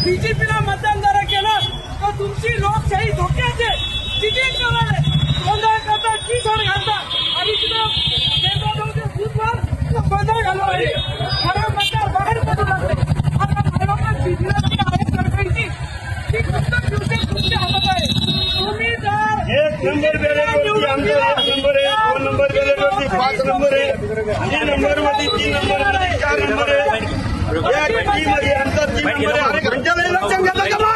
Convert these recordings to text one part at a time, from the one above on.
बीजेपीला मतदान जरा केलं तर तुमची लोकशाही धोक्याचे चिटिंग करणारे गोंधळ करतात चिसड घालतात आणि तिथं केंद्रामध्ये बूथवर गोंधळ घालून आहे. खरं मतदार बाहेर पडू लागले. आता सर्वांना बिजनेसची आहे सरकारची ती फक्त तुमच्या हातात आहे. तुम्ही जर एक नंबर बॅलेटवरती आमचा 1 नंबर आहे, 2 नंबर बॅलेटवरती 5 नंबर आहे, 3 नंबरवरती 3 नंबरवरती 4 नंबर आहे, या गल्लीमध्ये आमचा 3 नंबर आहे. अरे घंट्याला इलेक्शन घेतलं का मग?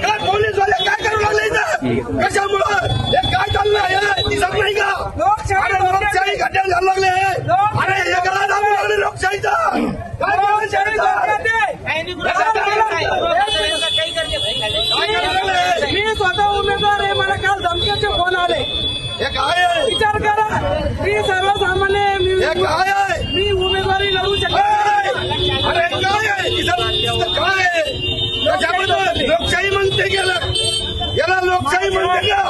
काय पोलीसवाले काय करू लागले इथं? कशामुळं हे काय चाललं आहे? दिसत नाही का? अरे लोकशाही घंट्याला घालू लागले. अरे हे करा लागू लागले लोकशाहीचा. काय लोकशाही मी स्वतः उमेदवार आहे. मला काल धमक्याचे फोन आले. हे काय आहे? विचार करा. मी सर्वसामान्य आहे. हे काय आहे? मी उमेदवारी लढू शकतो. अरे काय आहे? इथं काय आहे? त्याच्यामध्ये लोकशाही म्हणते गेलं. याला लोकशाही म्हणते का?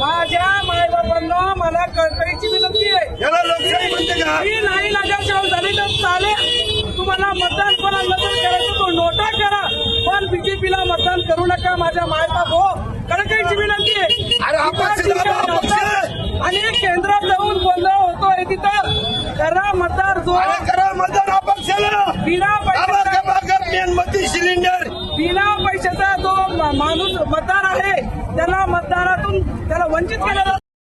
माझ्या मायबापांना मला कळकळीची विनंती आहे. याला लोकशाही म्हणते का? मी नाही नगरसेवक झाले तर चालेल. तुम्हाला मतदान कोणाला करायचं तो नोटा करा, पण बीजेपीला मतदान करू नका. माझ्या मायबाप हो, कळकळीची विनंती आहे. अरे अपक्ष आणि केंद्रात जाऊन गोंधळ होतोय तिथं करा मतदार जो अरे करा मतदान अपक्षाला. बिना पैशाचा मेणबत्ती सिलेंडर बिना पैशाचा जो माणूस मतदार आहे त्याला मतदारातून त्याला वंचित केलं